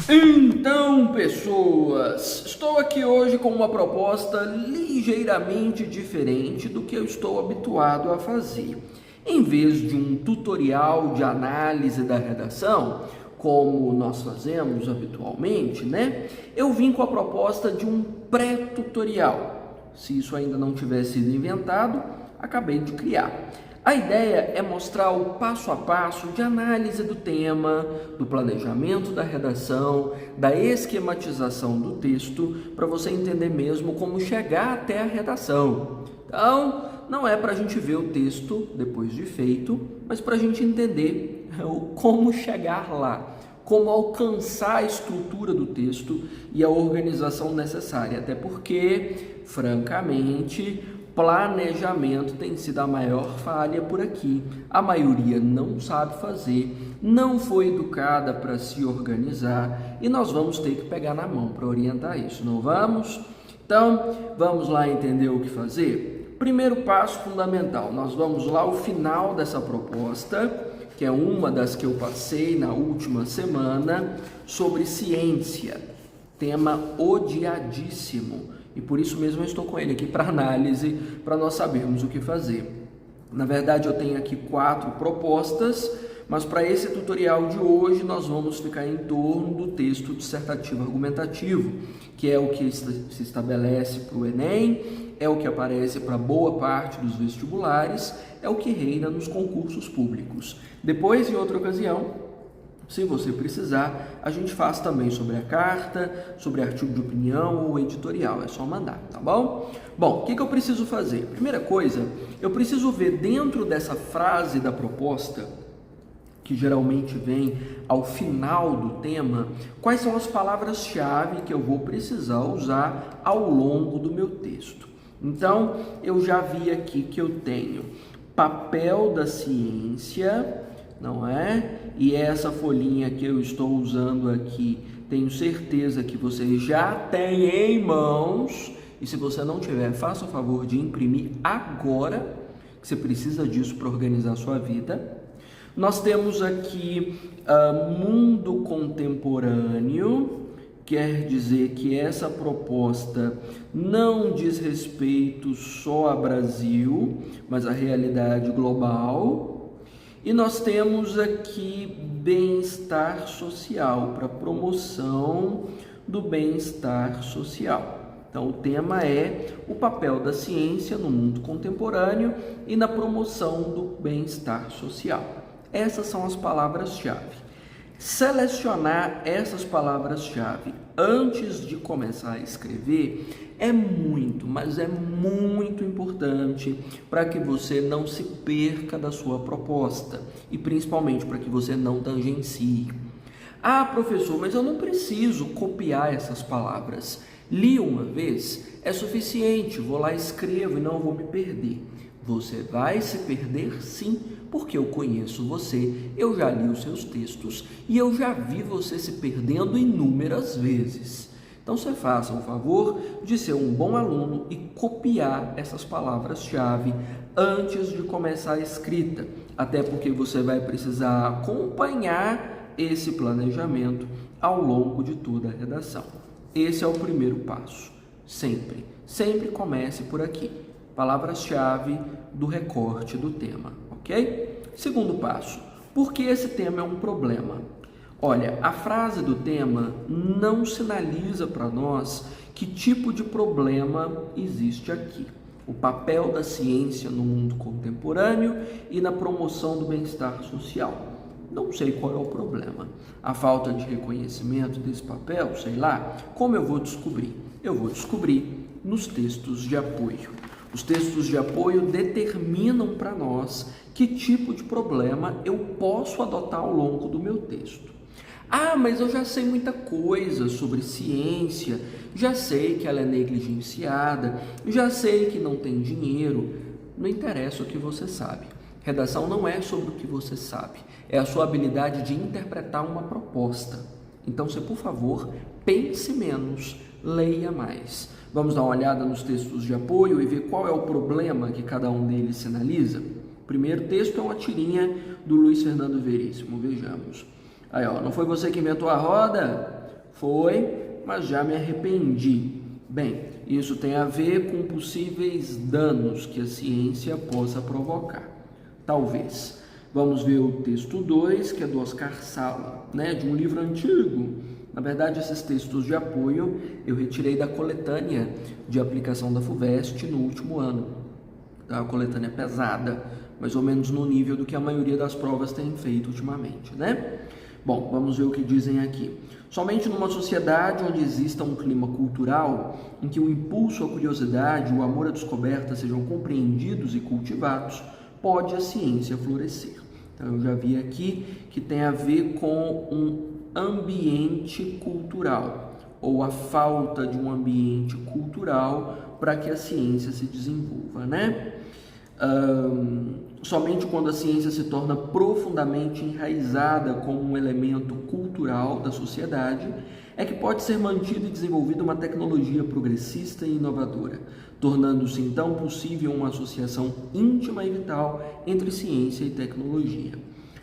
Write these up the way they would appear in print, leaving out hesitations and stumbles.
Então, pessoas, estou aqui hoje com uma proposta ligeiramente diferente do que eu estou habituado a fazer. Em vez de um tutorial de análise da redação, como nós fazemos habitualmente, eu vim com a proposta de um pré-tutorial. Se isso ainda não tivesse sido inventado, acabei de criar. A ideia é mostrar o passo a passo de análise do tema, do planejamento da redação, da esquematização do texto, para você entender mesmo como chegar até a redação. Então, não é para a gente ver o texto depois de feito, mas para a gente entender como chegar lá, como alcançar a estrutura do texto e a organização necessária. Até porque, francamente, planejamento tem sido a maior falha por aqui. A maioria não sabe fazer, não foi educada para se organizar e nós vamos ter que pegar na mão para orientar isso, não vamos? Então, vamos lá entender o que fazer? Primeiro passo fundamental, nós vamos lá ao final dessa proposta, que é uma das que eu passei na última semana, sobre ciência, tema odiadíssimo. E por isso mesmo eu estou com ele aqui para análise, para nós sabermos o que fazer. Na verdade, eu tenho aqui 4 propostas, mas para esse tutorial de hoje nós vamos ficar em torno do texto dissertativo argumentativo, que é o que se estabelece para o Enem, é o que aparece para boa parte dos vestibulares, é o que reina nos concursos públicos. Depois, em outra ocasião, se você precisar, a gente faz também sobre a carta, sobre artigo de opinião ou editorial, é só mandar, tá bom? Bom, o que eu preciso fazer? Primeira coisa, eu preciso ver dentro dessa frase da proposta, que geralmente vem ao final do tema, quais são as palavras-chave que eu vou precisar usar ao longo do meu texto. Então, eu já vi aqui que eu tenho papel da ciência, não é? E essa folhinha que eu estou usando aqui, tenho certeza que você já tem em mãos. E se você não tiver, faça o favor de imprimir agora, que você precisa disso para organizar a sua vida. Nós temos aqui mundo contemporâneo, quer dizer que essa proposta não diz respeito só a Brasil, mas a realidade global. E nós temos aqui bem-estar social, para promoção do bem-estar social. Então, o tema é o papel da ciência no mundo contemporâneo e na promoção do bem-estar social. Essas são as palavras-chave. Selecionar essas palavras-chave antes de começar a escrever é muito, mas é muito importante para que você não se perca da sua proposta e principalmente para que você não tangencie. Ah, professor, mas eu não preciso copiar essas palavras. Li uma vez, é suficiente, vou lá, escrevo e não vou me perder. Você vai se perder sim, porque eu conheço você, eu já li os seus textos e eu já vi você se perdendo inúmeras vezes. Então você faça o favor de ser um bom aluno e copiar essas palavras-chave antes de começar a escrita, até porque você vai precisar acompanhar esse planejamento ao longo de toda a redação. Esse é o primeiro passo, sempre comece por aqui. Palavras-chave do recorte do tema, ok? Segundo passo, por que esse tema é um problema? Olha, a frase do tema não sinaliza para nós que tipo de problema existe aqui. O papel da ciência no mundo contemporâneo e na promoção do bem-estar social. Não sei qual é o problema. A falta de reconhecimento desse papel, sei lá, como eu vou descobrir? Eu vou descobrir nos textos de apoio. Os textos de apoio determinam para nós que tipo de problema eu posso adotar ao longo do meu texto. Ah, mas eu já sei muita coisa sobre ciência, já sei que ela é negligenciada, já sei que não tem dinheiro. Não interessa o que você sabe. Redação não é sobre o que você sabe, é a sua habilidade de interpretar uma proposta. Então, você, por favor, pense menos, leia mais. Vamos dar uma olhada nos textos de apoio e ver qual é o problema que cada um deles sinaliza? O primeiro texto é uma tirinha do Luiz Fernando Veríssimo, vejamos. Aí, ó, não foi você que inventou a roda? Foi, mas já me arrependi. Bem, isso tem a ver com possíveis danos que a ciência possa provocar. Talvez. Vamos ver o texto 2, que é do Oscar Sala, né, de um livro antigo. Na verdade, esses textos de apoio eu retirei da coletânea de aplicação da FUVEST no último ano. Uma coletânea pesada, mais ou menos no nível do que a maioria das provas tem feito ultimamente, né? Bom, vamos ver o que dizem aqui. Somente numa sociedade onde exista um clima cultural em que o impulso à curiosidade e o amor à descoberta sejam compreendidos e cultivados, pode a ciência florescer. Então, eu já vi aqui que tem a ver com um ambiente cultural, ou a falta de um ambiente cultural para que a ciência se desenvolva, né? Somente quando a ciência se torna profundamente enraizada como um elemento cultural da sociedade é que pode ser mantida e desenvolvida uma tecnologia progressista e inovadora, tornando-se então possível uma associação íntima e vital entre ciência e tecnologia.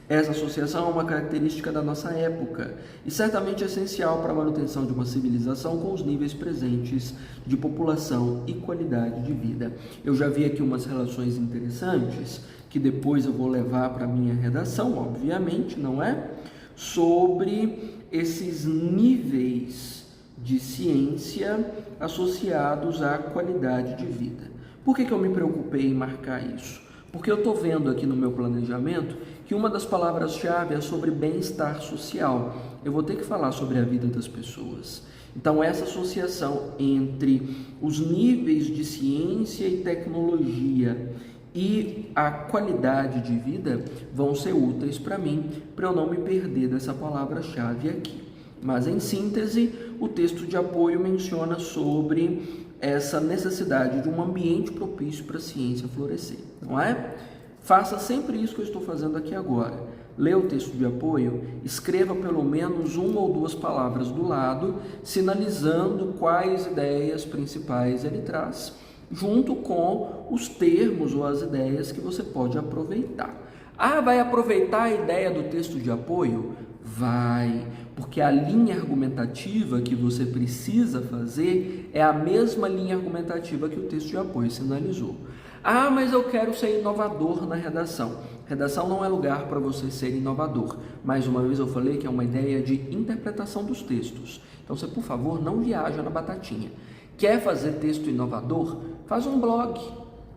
Essa associação é uma característica da nossa época e certamente essencial para a manutenção de uma civilização com os níveis presentes de população e qualidade de vida. Eu já vi aqui umas relações interessantes que depois eu vou levar para a minha redação, obviamente, não é? Sobre esses níveis de ciência associados à qualidade de vida. Por que eu me preocupei em marcar isso? Porque eu estou vendo aqui no meu planejamento que uma das palavras-chave é sobre bem-estar social. Eu vou ter que falar sobre a vida das pessoas. Então, essa associação entre os níveis de ciência e tecnologia e a qualidade de vida vão ser úteis para mim, para eu não me perder dessa palavra-chave aqui. Mas, em síntese, o texto de apoio menciona sobre essa necessidade de um ambiente propício para a ciência florescer, não é? Faça sempre isso que eu estou fazendo aqui agora. Lê o texto de apoio, escreva pelo menos uma ou duas palavras do lado, sinalizando quais ideias principais ele traz, junto com os termos ou as ideias que você pode aproveitar. Ah, vai aproveitar a ideia do texto de apoio? Vai, porque a linha argumentativa que você precisa fazer é a mesma linha argumentativa que o texto de apoio sinalizou. Ah, mas eu quero ser inovador na redação. Redação não é lugar para você ser inovador. Mais uma vez eu falei que é uma ideia de interpretação dos textos. Então você, por favor, não viaja na batatinha. Quer fazer texto inovador? Faz um blog,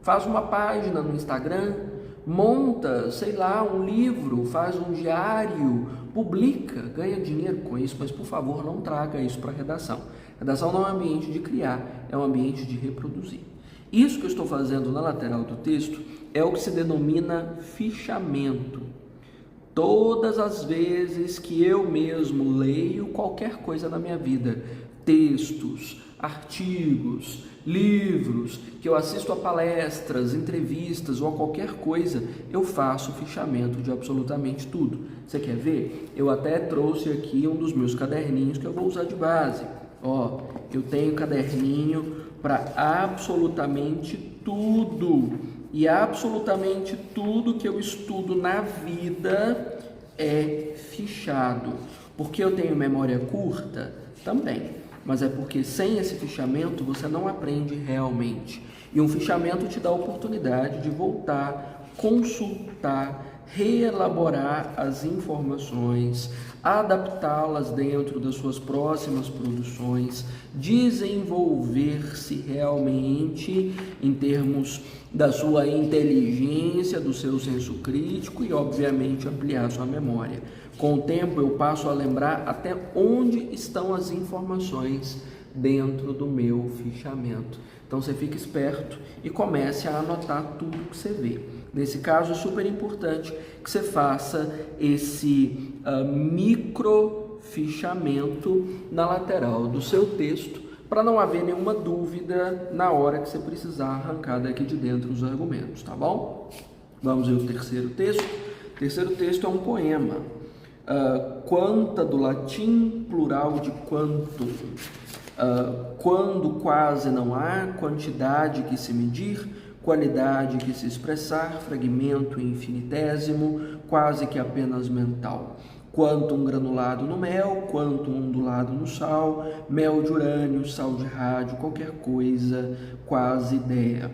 faz uma página no Instagram, monta, sei lá, um livro, faz um diário, publica, ganha dinheiro com isso, mas por favor não traga isso para a redação. Redação não é um ambiente de criar, é um ambiente de reproduzir. Isso que eu estou fazendo na lateral do texto é o que se denomina fichamento. Todas as vezes que eu mesmo leio qualquer coisa na minha vida, textos, artigos, livros, que eu assisto a palestras, entrevistas ou a qualquer coisa, eu faço fichamento de absolutamente tudo. Você quer ver? Eu até trouxe aqui um dos meus caderninhos que eu vou usar de base. Ó, eu tenho caderninho para absolutamente tudo. E absolutamente tudo que eu estudo na vida é fichado. Porque eu tenho memória curta? Também. Mas é porque sem esse fichamento você não aprende realmente. E um fichamento te dá a oportunidade de voltar, consultar, reelaborar as informações, adaptá-las dentro das suas próximas produções, desenvolver-se realmente em termos da sua inteligência, do seu senso crítico e, obviamente, ampliar sua memória. Com o tempo, eu passo a lembrar até onde estão as informações dentro do meu fichamento. Então, você fica esperto e comece a anotar tudo que você vê. Nesse caso, é super importante que você faça esse micro fichamento na lateral do seu texto, para não haver nenhuma dúvida na hora que você precisar arrancar daqui de dentro os argumentos, tá bom? Vamos ver o terceiro texto. O terceiro texto é um poema. quanta do latim, plural de quantum. Quando quase não há, quantidade que se medir, qualidade que se expressar, fragmento infinitésimo, quase que apenas mental. Quantum granulado no mel, quantum ondulado no sal, mel de urânio, sal de rádio, qualquer coisa, quase ideia.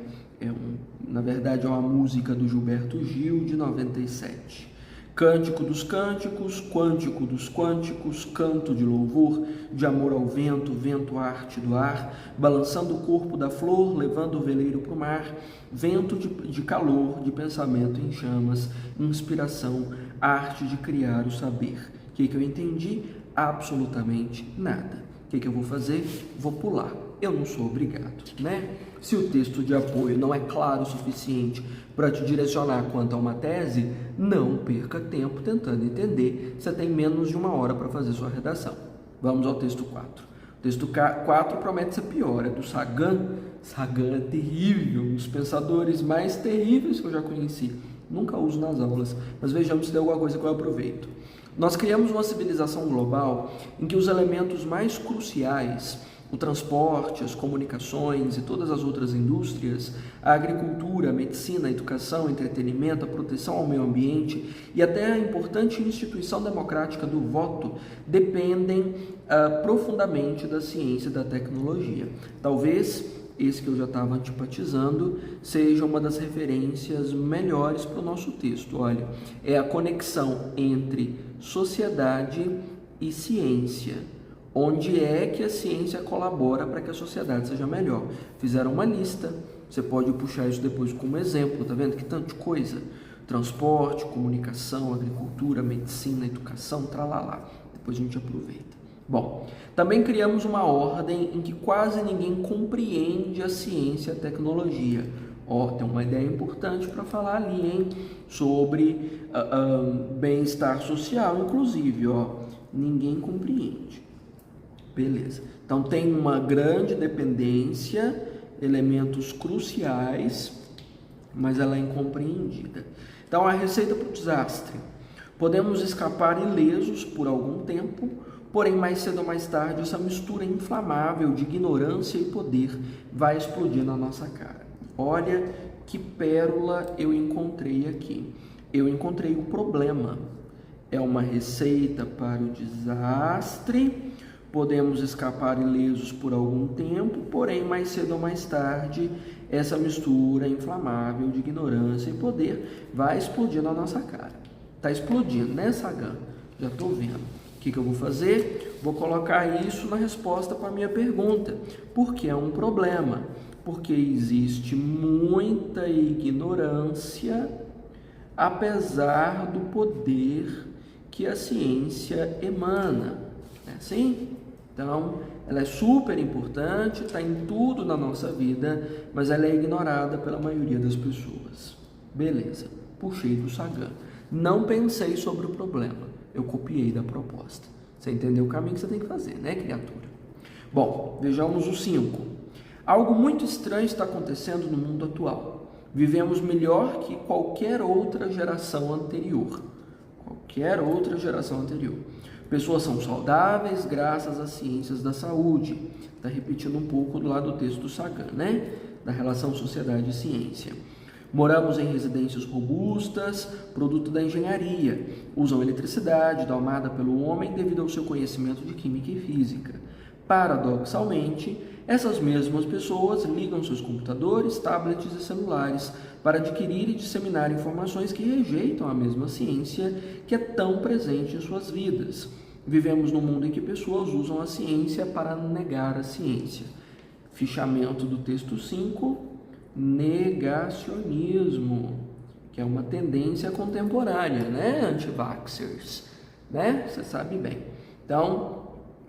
Na verdade é uma música do Gilberto Gil, de 97. Cântico dos cânticos, quântico dos quânticos, canto de louvor, de amor ao vento, vento arte do ar, balançando o corpo da flor, levando o veleiro para o mar, vento de calor, de pensamento em chamas, inspiração, arte de criar o saber. O que eu entendi? Absolutamente nada. O que eu vou fazer? Vou pular. Eu não sou obrigado, né? Se o texto de apoio não é claro o suficiente para te direcionar quanto a uma tese, não perca tempo tentando entender. Você tem menos de 1 hora para fazer sua redação. Vamos ao texto 4. O texto 4 promete ser pior, é do Sagan. Sagan é terrível, um dos pensadores mais terríveis que eu já conheci. Nunca uso nas aulas, mas vejamos se tem alguma coisa que eu aproveito. Nós criamos uma civilização global em que os elementos mais cruciais, o transporte, as comunicações e todas as outras indústrias, a agricultura, a medicina, a educação, o entretenimento, a proteção ao meio ambiente e até a importante instituição democrática do voto dependem profundamente da ciência e da tecnologia. Talvez esse que eu já estava antipatizando seja uma das referências melhores para o nosso texto. Olha, é a conexão entre sociedade e ciência. Onde é que a ciência colabora para que a sociedade seja melhor? Fizeram uma lista, você pode puxar isso depois como exemplo, tá vendo que tanta coisa? Transporte, comunicação, agricultura, medicina, educação, tralalá. Depois a gente aproveita. Bom, também criamos uma ordem em que quase ninguém compreende a ciência e a tecnologia. Tem uma ideia importante para falar ali, hein? Sobre bem-estar social, inclusive, ninguém compreende. Beleza. Então tem uma grande dependência, elementos cruciais, mas ela é incompreendida. Então a receita para o desastre. Podemos escapar ilesos por algum tempo, porém mais cedo ou mais tarde essa mistura inflamável de ignorância e poder vai explodir na nossa cara. Olha que pérola eu encontrei aqui. Eu encontrei o problema. É uma receita para o desastre. Podemos escapar ilesos por algum tempo, porém, mais cedo ou mais tarde, essa mistura inflamável de ignorância e poder vai explodir na nossa cara. Está explodindo, né, Sagan? Já estou vendo. O que eu vou fazer? Vou colocar isso na resposta para a minha pergunta. Por que é um problema? Porque existe muita ignorância, apesar do poder que a ciência emana. É assim? Então, ela é super importante, está em tudo na nossa vida, mas ela é ignorada pela maioria das pessoas. Beleza, puxei do Sagan. Não pensei sobre o problema, eu copiei da proposta. Você entendeu o caminho que você tem que fazer, né, criatura? Bom, vejamos o 5. Algo muito estranho está acontecendo no mundo atual. Vivemos melhor que qualquer outra geração anterior. Pessoas são saudáveis graças às ciências da saúde. Está repetindo um pouco do lado do texto do Sagan, né? Da relação sociedade e ciência. Moramos em residências robustas, produto da engenharia. Usam eletricidade domada pelo homem devido ao seu conhecimento de química e física. Paradoxalmente, essas mesmas pessoas ligam seus computadores, tablets e celulares para adquirir e disseminar informações que rejeitam a mesma ciência que é tão presente em suas vidas. Vivemos num mundo em que pessoas usam a ciência para negar a ciência. Fichamento do texto 5, negacionismo, que é uma tendência contemporânea, né? Anti-vaxxers, né? Você sabe bem. Então,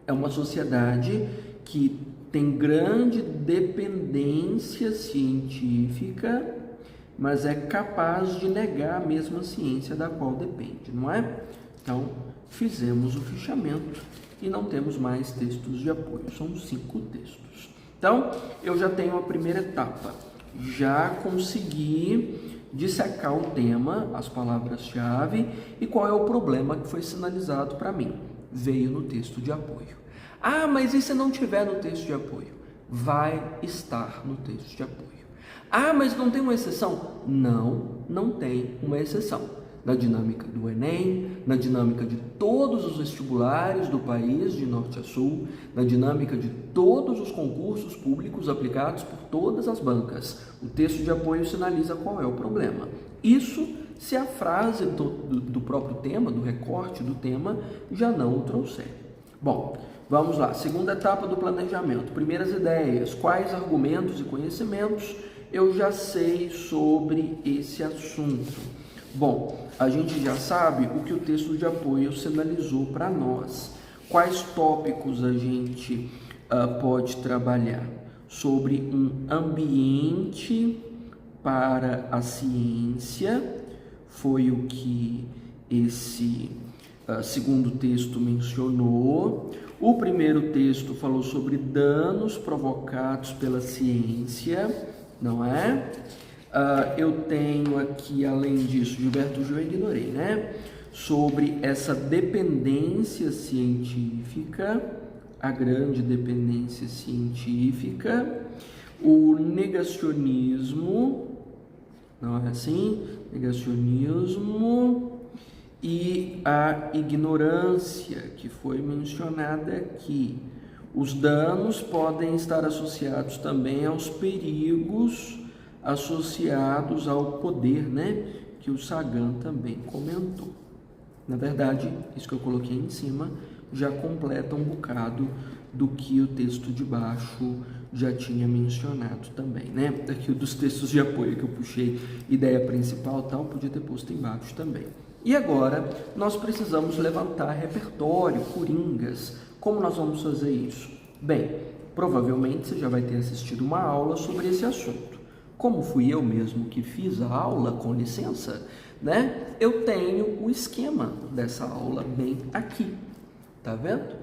é uma sociedade que tem grande dependência científica, mas é capaz de negar a mesma ciência da qual depende, não é? Então, fizemos o fichamento e não temos mais textos de apoio, são 5 textos. Então, eu já tenho a primeira etapa, já consegui dissecar o tema, as palavras-chave e qual é o problema que foi sinalizado para mim. Veio no texto de apoio. Ah, mas e se não tiver no texto de apoio? Vai estar no texto de apoio. Ah, mas não tem uma exceção? Não, não tem uma exceção. Na dinâmica do Enem, na dinâmica de todos os vestibulares do país, de norte a sul, na dinâmica de todos os concursos públicos aplicados por todas as bancas. O texto de apoio sinaliza qual é o problema. Isso se a frase do próprio tema, do recorte do tema, já não o trouxer. Bom, vamos lá. Segunda etapa do planejamento. Primeiras ideias. Quais argumentos e conhecimentos eu já sei sobre esse assunto? Bom, a gente já sabe o que o texto de apoio sinalizou para nós. Quais tópicos a gente pode trabalhar? Sobre um ambiente para a ciência, foi o que esse segundo texto mencionou. O primeiro texto falou sobre danos provocados pela ciência, não é? Eu tenho aqui, além disso, Gilberto Gil eu ignorei, né? Sobre essa dependência científica, a grande dependência científica, o negacionismo, não é assim? Negacionismo e a ignorância, que foi mencionada aqui. Os danos podem estar associados também aos perigos associados ao poder, né? Que o Sagan também comentou. Na verdade, isso que eu coloquei em cima já completa um bocado do que o texto de baixo já tinha mencionado também, né? Aqui dos textos de apoio que eu puxei, ideia principal tal, podia ter posto embaixo também. E agora, nós precisamos levantar repertório, coringas. Como nós vamos fazer isso? Bem, provavelmente você já vai ter assistido uma aula sobre esse assunto. Como fui eu mesmo que fiz a aula, com licença, né? Eu tenho o esquema dessa aula bem aqui. Tá vendo?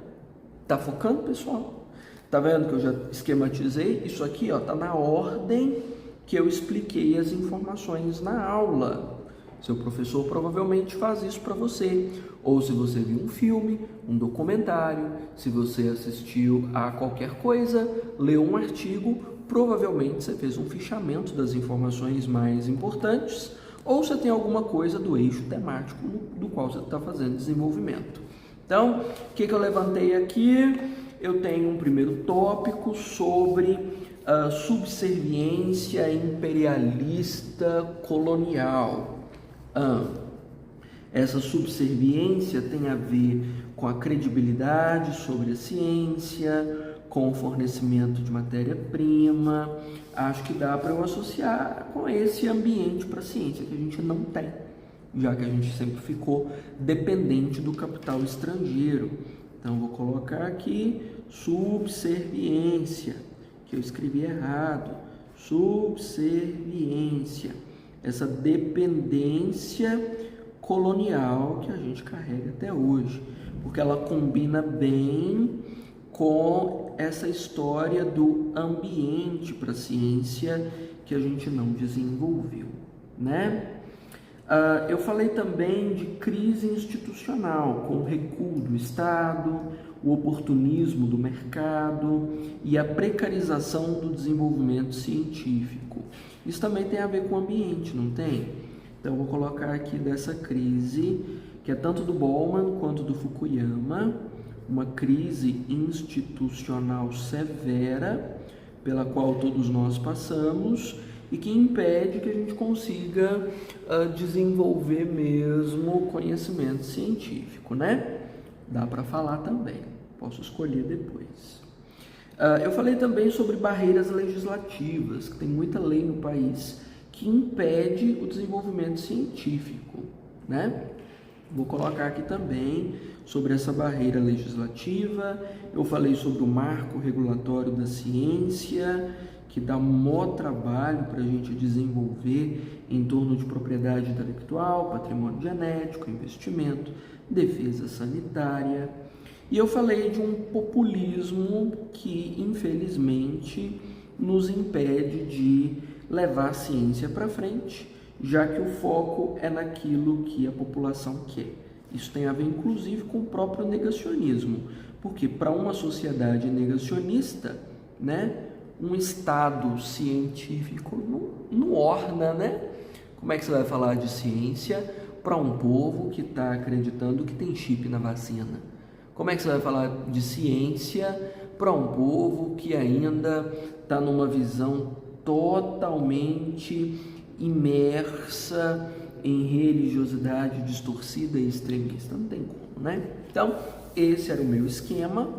Tá focando, pessoal? Tá vendo que eu já esquematizei? Isso aqui, ó, tá na ordem que eu expliquei as informações na aula. Seu professor provavelmente faz isso para você. Ou se você viu um filme, um documentário, se você assistiu a qualquer coisa, leu um artigo, provavelmente você fez um fichamento das informações mais importantes, ou você tem alguma coisa do eixo temático do qual você está fazendo desenvolvimento. Então, o que eu levantei aqui? Eu tenho um primeiro tópico sobre subserviência imperialista colonial. Essa subserviência tem a ver com a credibilidade sobre a ciência, com o fornecimento de matéria-prima. Acho que dá para eu associar com esse ambiente para a ciência que a gente não tem, já que a gente sempre ficou dependente do capital estrangeiro. Então, vou colocar aqui subserviência, que eu escrevi errado. Subserviência, essa dependência colonial que a gente carrega até hoje, porque ela combina bem com essa história do ambiente para a ciência que a gente não desenvolveu, né? Eu falei também de crise institucional, com o recuo do Estado, o oportunismo do mercado e a precarização do desenvolvimento científico. Isso também tem a ver com o ambiente, não tem? Então, eu vou colocar aqui dessa crise, que é tanto do Bowman quanto do Fukuyama, uma crise institucional severa pela qual todos nós passamos e que impede que a gente consiga desenvolver mesmo conhecimento científico, né? Dá para falar também, posso escolher depois. Eu falei também sobre barreiras legislativas, que tem muita lei no país que impede o desenvolvimento científico, né? Vou colocar aqui também sobre essa barreira legislativa. Eu falei sobre o marco regulatório da ciência, que dá um maior trabalho para a gente desenvolver em torno de propriedade intelectual, patrimônio genético, investimento, defesa sanitária. E eu falei de um populismo que, infelizmente, nos impede de levar a ciência para frente já que o foco é naquilo que a população quer. Isso tem a ver, inclusive, com o próprio negacionismo, porque para uma sociedade negacionista, né, um Estado científico não orna, né? Como é que você vai falar de ciência para um povo que está acreditando que tem chip na vacina? Como é que você vai falar de ciência para um povo que ainda está numa visão totalmente imersa em religiosidade distorcida e extremista? Não tem como, né? Então, esse era o meu esquema.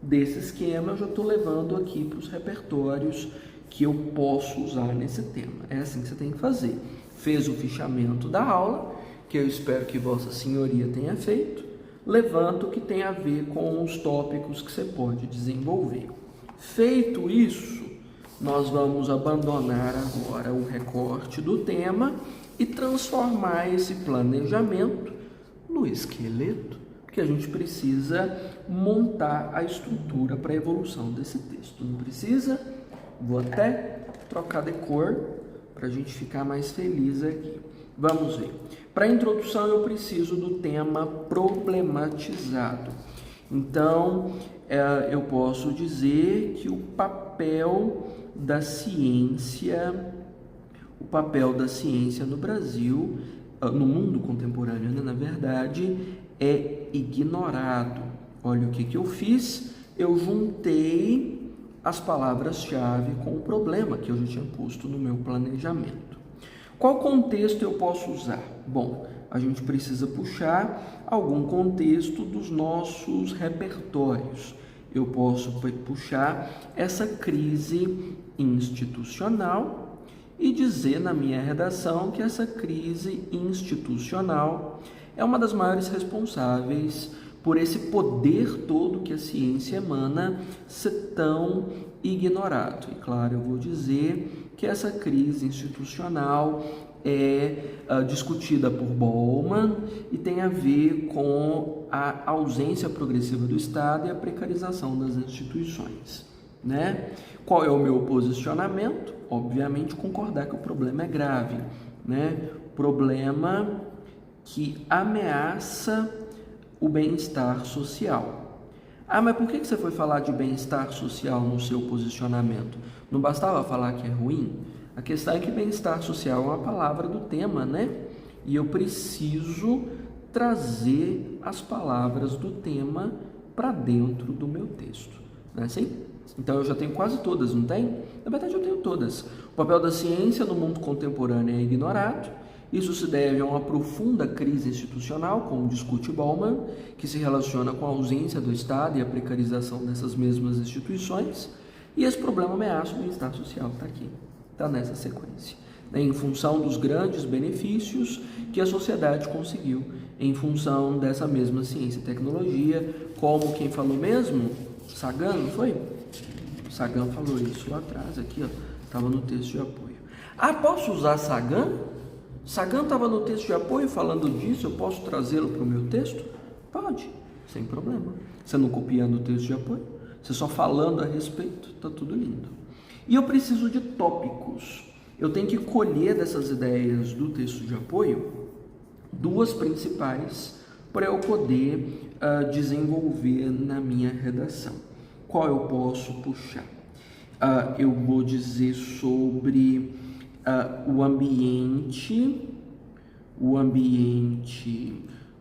Desse esquema eu já estou levando aqui para os repertórios que eu posso usar nesse tema. É assim que você tem que fazer. Fez o fichamento da aula, que eu espero que Vossa Senhoria tenha feito. Levanta o que tem a ver com os tópicos que você pode desenvolver. Feito isso, nós vamos abandonar agora o recorte do tema e transformar esse planejamento no esqueleto, porque a gente precisa montar a estrutura para a evolução desse texto. Não precisa? Vou até trocar de cor para a gente ficar mais feliz aqui. Vamos ver. Para a introdução eu preciso do tema problematizado. Então, eu posso dizer que o papel da ciência no Brasil, no mundo contemporâneo, né, na verdade, é ignorado. Olha o que eu fiz. Eu juntei as palavras-chave com o problema que eu já tinha posto no meu planejamento. Qual contexto eu posso usar? Bom, a gente precisa puxar algum contexto dos nossos repertórios. Eu posso puxar essa crise institucional e dizer na minha redação que essa crise institucional é uma das maiores responsáveis por esse poder todo que a ciência emana ser tão ignorado. E claro, eu vou dizer que essa crise institucional é discutida por Bowman e tem a ver com a ausência progressiva do Estado e a precarização das instituições, né? Qual é o meu posicionamento? Obviamente, concordar que o problema é grave, né? Problema que ameaça o bem-estar social. Ah, mas por que você foi falar de bem-estar social no seu posicionamento? Não bastava falar que é ruim? A questão é que bem-estar social é uma palavra do tema, né? E eu preciso trazer as palavras do tema para dentro do meu texto. Não é assim? Então eu já tenho quase todas, não tem? Na verdade eu tenho todas. O papel da ciência no mundo contemporâneo é ignorado. Isso se deve a uma profunda crise institucional, como discute Bowman, que se relaciona com a ausência do Estado e a precarização dessas mesmas instituições. E esse problema ameaça o bem-estar social, está aqui, está nessa sequência. Em função dos grandes benefícios que a sociedade conseguiu, em função dessa mesma ciência e tecnologia, como quem falou mesmo? Sagan, não foi? Sagan falou isso lá atrás, aqui, ó, estava no texto de apoio. Ah, posso usar Sagan? Sagan estava no texto de apoio falando disso, eu posso trazê-lo para o meu texto? Pode, sem problema. Você não copiando o texto de apoio, você só falando a respeito, está tudo lindo. E eu preciso de tópicos. Eu tenho que colher dessas ideias do texto de apoio duas principais para eu poder desenvolver na minha redação. Qual eu posso puxar? Eu vou dizer sobre o ambiente,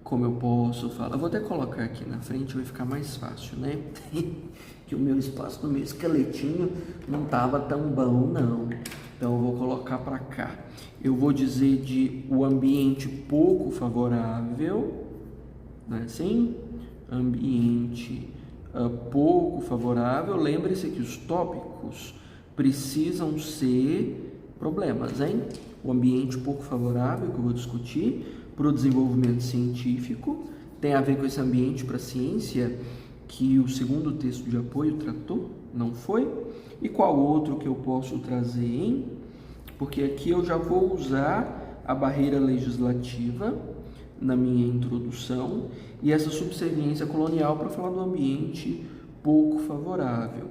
como eu posso falar? Eu vou até colocar aqui na frente, vai ficar mais fácil, né? Que o meu espaço no meu esqueletinho não estava tão bom, não. Então eu vou colocar para cá. Eu vou dizer de o ambiente pouco favorável, não é assim? Ambiente pouco favorável. Lembre-se que os tópicos precisam ser problemas, hein? O ambiente pouco favorável, que eu vou discutir, para o desenvolvimento científico, tem a ver com esse ambiente para a ciência que o segundo texto de apoio tratou, não foi? E qual outro que eu posso trazer, hein? Porque aqui eu já vou usar a barreira legislativa na minha introdução e essa subserviência colonial para falar do ambiente pouco favorável.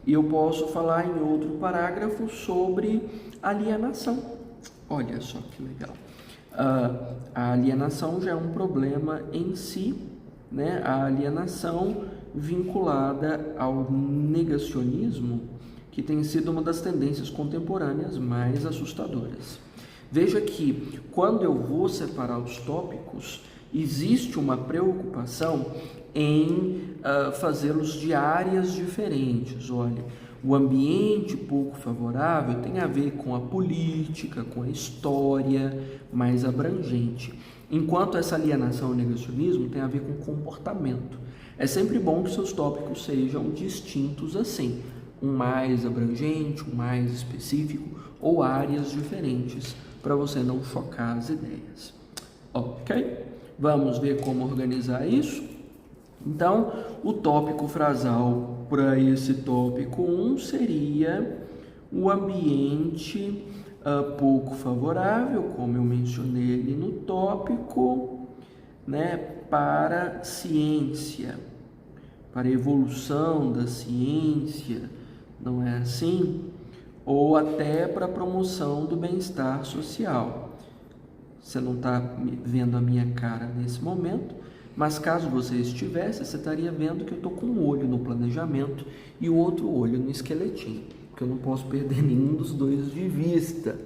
E eu posso falar em outro parágrafo sobre alienação. Olha só que legal. A alienação já é um problema em si, né? A alienação vinculada ao negacionismo, que tem sido uma das tendências contemporâneas mais assustadoras. Veja que, quando eu vou separar os tópicos, existe uma preocupação em fazê-los de áreas diferentes. Olha, o ambiente pouco favorável tem a ver com a política, com a história mais abrangente, enquanto essa alienação e negacionismo tem a ver com comportamento. É sempre bom que seus tópicos sejam distintos assim, um mais abrangente, um mais específico, ou áreas diferentes, para você não chocar as ideias. Ok? Vamos ver como organizar isso? Então, o tópico frasal para esse tópico 1 seria o ambiente pouco favorável, como eu mencionei ali no tópico, né, para ciência, para a evolução da ciência, não é assim? Ou até para a promoção do bem-estar social. Você não está vendo a minha cara nesse momento, mas caso você estivesse, você estaria vendo que eu estou com um olho no planejamento e o outro olho no esqueletinho, porque eu não posso perder nenhum dos dois de vista,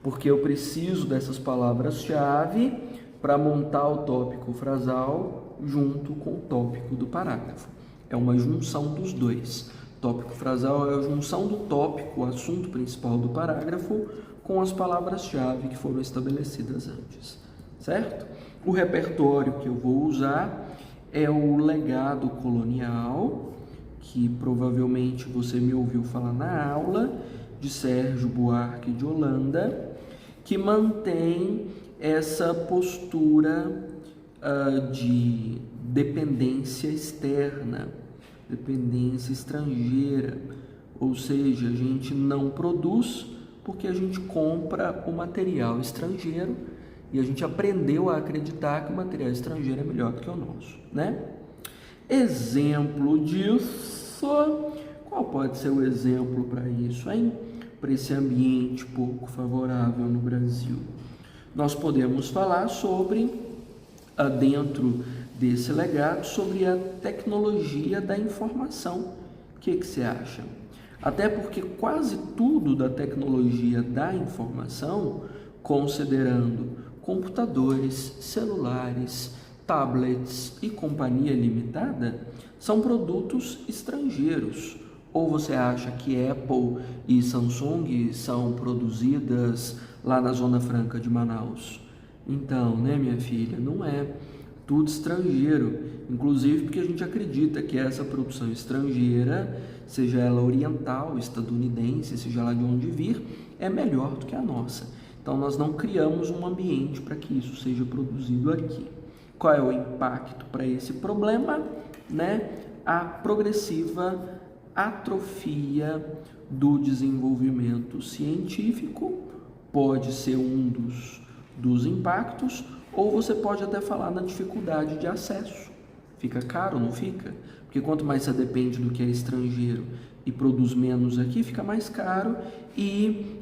porque eu preciso dessas palavras-chave para montar o tópico frasal junto com o tópico do parágrafo. É uma junção dos dois. Tópico frasal é a junção do tópico, o assunto principal do parágrafo, com as palavras-chave que foram estabelecidas antes, certo? O repertório que eu vou usar é o legado colonial, que provavelmente você me ouviu falar na aula, de Sérgio Buarque de Holanda, que mantém essa postura de dependência externa, dependência estrangeira, ou seja, a gente não produz porque a gente compra o material estrangeiro e a gente aprendeu a acreditar que o material estrangeiro é melhor do que o nosso, né? Exemplo disso, qual pode ser o exemplo para isso, hein? Para esse ambiente pouco favorável no Brasil. Nós podemos falar sobre, dentro desse legado, sobre a tecnologia da informação. O que você acha? Até porque quase tudo da tecnologia da informação, considerando computadores, celulares, tablets e companhia limitada, são produtos estrangeiros. Ou você acha que Apple e Samsung são produzidas lá na Zona Franca de Manaus? Então, né, minha filha, não é tudo estrangeiro, inclusive porque a gente acredita que essa produção estrangeira, seja ela oriental, estadunidense, seja ela de onde vir, é melhor do que a nossa. Então nós não criamos um ambiente para que isso seja produzido aqui. Qual é o impacto para esse problema? Né? A progressiva atrofia do desenvolvimento científico pode ser um dos impactos, ou você pode até falar na dificuldade de acesso. Fica caro, não fica? Porque quanto mais você depende do que é estrangeiro e produz menos aqui, fica mais caro e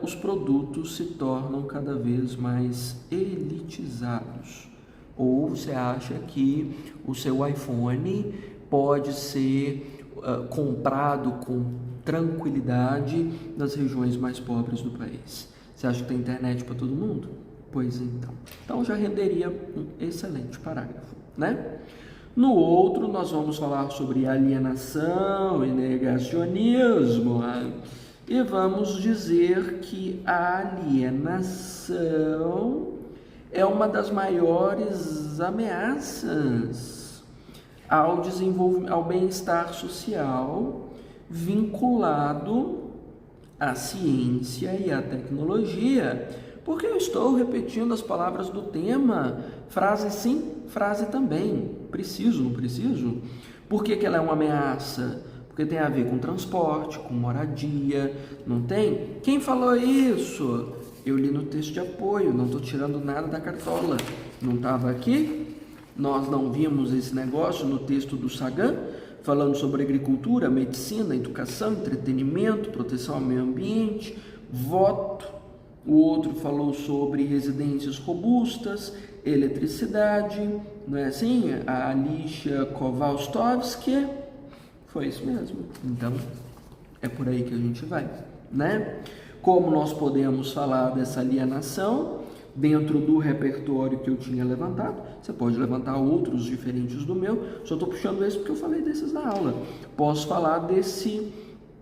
os produtos se tornam cada vez mais elitizados. Ou você acha que o seu iPhone pode ser comprado com tranquilidade nas regiões mais pobres do país? Você acha que tem internet para todo mundo? Pois então. Então já renderia um excelente parágrafo, né? No outro, nós vamos falar sobre alienação e negacionismo. E vamos dizer que a alienação é uma das maiores ameaças ao desenvolvimento, ao bem-estar social vinculado à ciência e à tecnologia. Porque eu estou repetindo as palavras do tema, frase sim, frase também. Preciso, não preciso? Por que ela é uma ameaça? Porque tem a ver com transporte, com moradia, não tem? Quem falou isso? Eu li no texto de apoio, não estou tirando nada da cartola. Não estava aqui? Nós não vimos esse negócio no texto do Sagan, falando sobre agricultura, medicina, educação, entretenimento, proteção ao meio ambiente, voto. o outro falou sobre residências robustas, eletricidade, não é assim? A Alicia Kowalstowski, foi isso mesmo. Então, é por aí que a gente vai, né? Como nós podemos falar dessa alienação dentro do repertório que eu tinha levantado? Você pode levantar outros diferentes do meu, só estou puxando esse porque eu falei desses na aula. Posso falar desse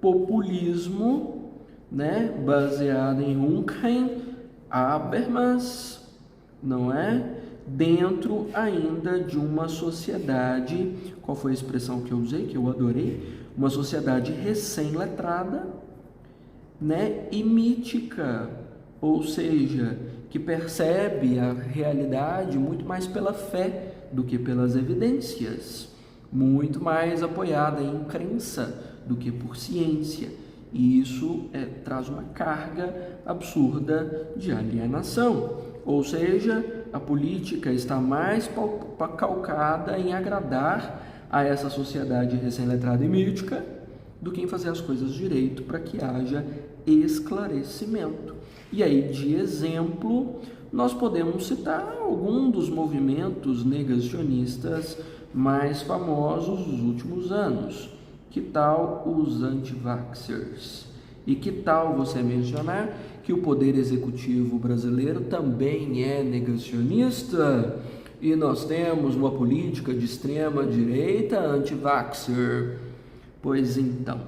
populismo, né, baseado em Durkheim, Habermas, não é? Dentro ainda de uma sociedade, qual foi a expressão que eu usei, que eu adorei? Uma sociedade recém-letrada, né, e mítica, ou seja, que percebe a realidade muito mais pela fé do que pelas evidências, muito mais apoiada em crença do que por ciência. E isso traz uma carga absurda de alienação, ou seja, a política está mais calcada em agradar a essa sociedade recém-letrada e mítica do que em fazer as coisas direito para que haja esclarecimento. E aí, de exemplo, nós podemos citar algum dos movimentos negacionistas mais famosos dos últimos anos. Que tal os anti-vaxxers? E que tal você mencionar que o Poder Executivo brasileiro também é negacionista? E nós temos uma política de extrema direita anti-vaxxer. Pois então,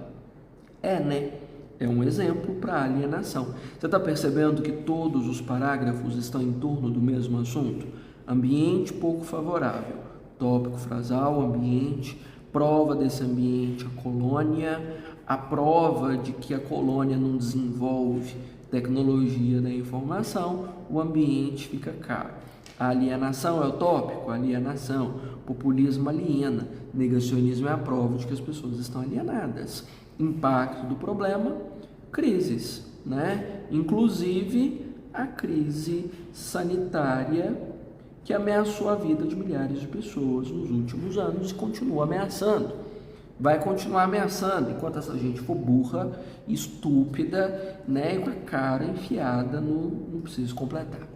né? É um exemplo para alienação. Você está percebendo que todos os parágrafos estão em torno do mesmo assunto? Ambiente pouco favorável, tópico frasal, ambiente, prova desse ambiente, a colônia, a prova de que a colônia não desenvolve tecnologia da informação, o ambiente fica caro. A alienação é o tópico? Alienação. Populismo aliena. Negacionismo é a prova de que as pessoas estão alienadas. Impacto do problema, crises, né? Inclusive a crise sanitária que ameaçou a vida de milhares de pessoas nos últimos anos e continua ameaçando. Vai continuar ameaçando enquanto essa gente for burra, estúpida, né? E com a cara enfiada no não preciso completar.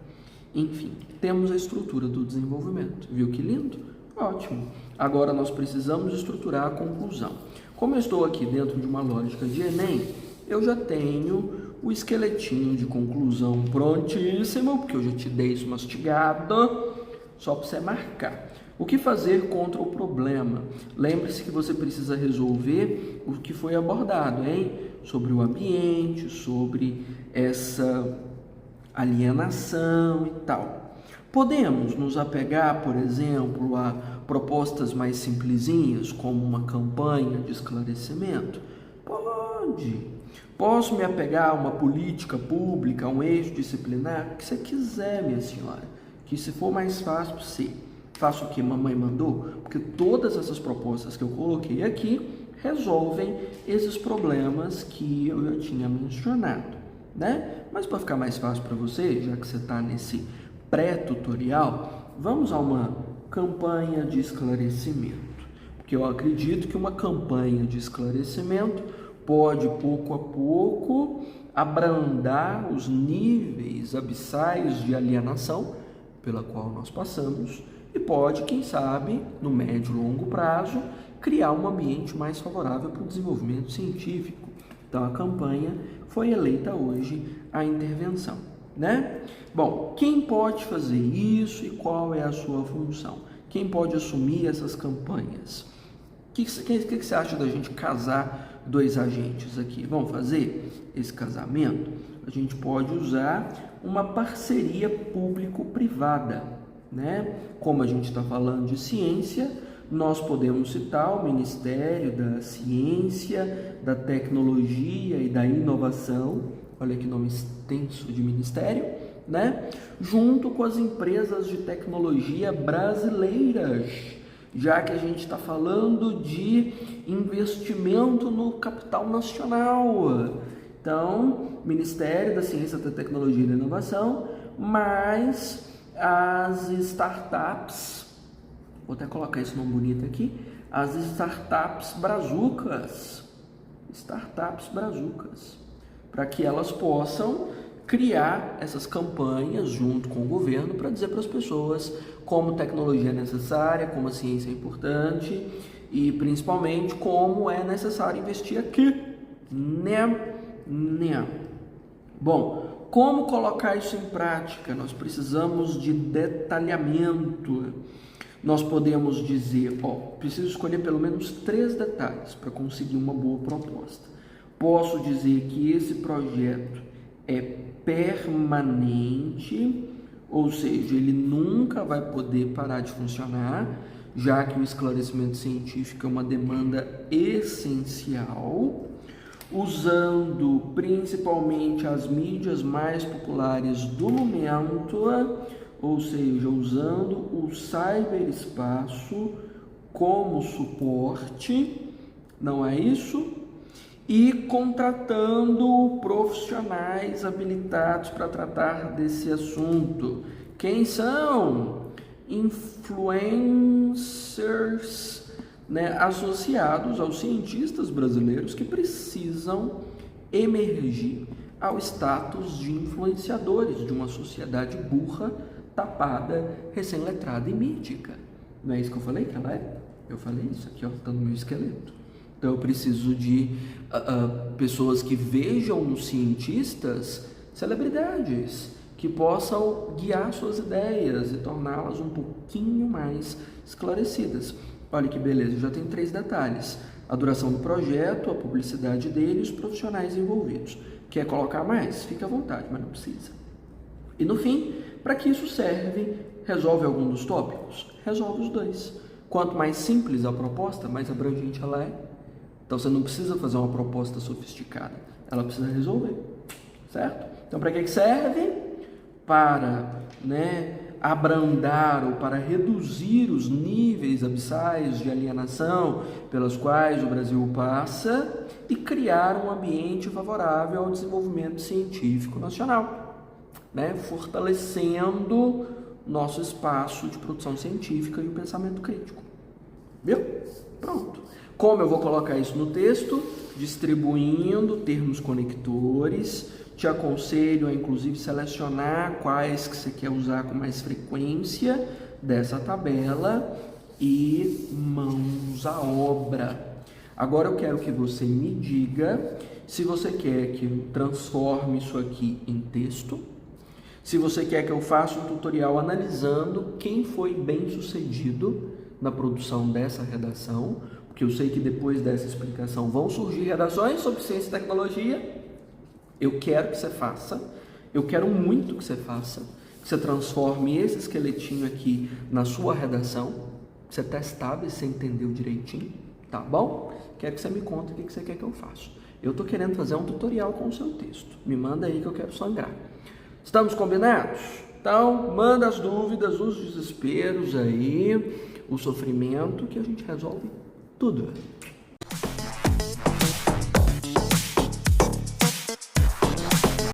Enfim, temos a estrutura do desenvolvimento. Viu que lindo? Ótimo. Agora nós precisamos estruturar a conclusão. Como eu estou aqui dentro de uma lógica de Enem, eu já tenho o esqueletinho de conclusão prontíssimo, porque eu já te dei isso mastigado, só para você marcar. O que fazer contra o problema? Lembre-se que você precisa resolver o que foi abordado, hein? Sobre o ambiente, sobre essa alienação e tal. Podemos nos apegar, por exemplo, a propostas mais simplesinhas, como uma campanha de esclarecimento? Pode. Posso me apegar a uma política pública, a um eixo disciplinar? O que você quiser, minha senhora. Que se for mais fácil, você faça o que mamãe mandou, porque todas essas propostas que eu coloquei aqui resolvem esses problemas que eu já tinha mencionado, né? Mas para ficar mais fácil para você, já que você está nesse pré-tutorial, vamos a uma campanha de esclarecimento, porque eu acredito que uma campanha de esclarecimento pode, pouco a pouco, abrandar os níveis abissais de alienação pela qual nós passamos e pode, quem sabe, no médio e longo prazo, criar um ambiente mais favorável para o desenvolvimento científico. Então, a campanha foi eleita hoje a intervenção, né? Bom, quem pode fazer isso e qual é a sua função? Quem pode assumir essas campanhas? O que você acha da gente casar dois agentes aqui? Vamos fazer esse casamento? A gente pode usar uma parceria público-privada, né? Como a gente está falando de ciência, nós podemos citar o Ministério da Ciência, da Tecnologia e da Inovação, olha que nome extenso de ministério, né? Junto com as empresas de tecnologia brasileiras, já que a gente está falando de investimento no capital nacional. Então, Ministério da Ciência, da Tecnologia e da Inovação, mais as startups, vou até colocar esse nome bonito aqui, as startups brazucas, para que elas possam criar essas campanhas junto com o governo para dizer para as pessoas como tecnologia é necessária, como a ciência é importante e principalmente como é necessário investir aqui, né? Bom, como colocar isso em prática? Nós precisamos de detalhamento. Nós podemos dizer, preciso escolher pelo menos 3 detalhes para conseguir uma boa proposta. Posso dizer que esse projeto é permanente, ou seja, ele nunca vai poder parar de funcionar, já que o esclarecimento científico é uma demanda essencial, usando principalmente as mídias mais populares do momento, ou seja, usando o cyberespaço como suporte, não é isso? E contratando profissionais habilitados para tratar desse assunto. Quem são? Influencers, né, associados aos cientistas brasileiros que precisam emergir ao status de influenciadores de uma sociedade burra, tapada, recém-letrada e mítica. Não é isso que eu falei que ela é? Eu falei isso aqui, está no meu esqueleto. Então eu preciso de pessoas que vejam nos cientistas celebridades, que possam guiar suas ideias e torná-las um pouquinho mais esclarecidas. Olha que beleza, já tem 3 detalhes: a duração do projeto, a publicidade dele e os profissionais envolvidos. Quer colocar mais? Fique à vontade, mas não precisa. E no fim, para que isso serve? Resolve algum dos tópicos? Resolve os 2. Quanto mais simples a proposta, mais abrangente ela é. Então você não precisa fazer uma proposta sofisticada, ela precisa resolver, certo? Então para que serve? Para, abrandar ou para reduzir os níveis abissais de alienação pelas quais o Brasil passa e criar um ambiente favorável ao desenvolvimento científico nacional, fortalecendo nosso espaço de produção científica e o pensamento crítico. Viu? Pronto. Como eu vou colocar isso no texto? Distribuindo termos conectores. Te aconselho a, inclusive, selecionar quais que você quer usar com mais frequência dessa tabela e mãos à obra. Agora eu quero que você me diga se você quer que eu transforme isso aqui em texto, se você quer que eu faça um tutorial analisando quem foi bem sucedido na produção dessa redação, porque eu sei que depois dessa explicação vão surgir redações sobre ciência e tecnologia. Eu quero que você faça, eu quero muito que você faça, que você transforme esse esqueletinho aqui na sua redação, que você testar e você entendeu direitinho, tá bom? Quero que você me conte o que você quer que eu faça. Eu tô querendo fazer um tutorial com o seu texto, me manda aí que eu quero sangrar. Estamos combinados? Então, manda as dúvidas, os desesperos aí, o sofrimento, que a gente resolve tudo.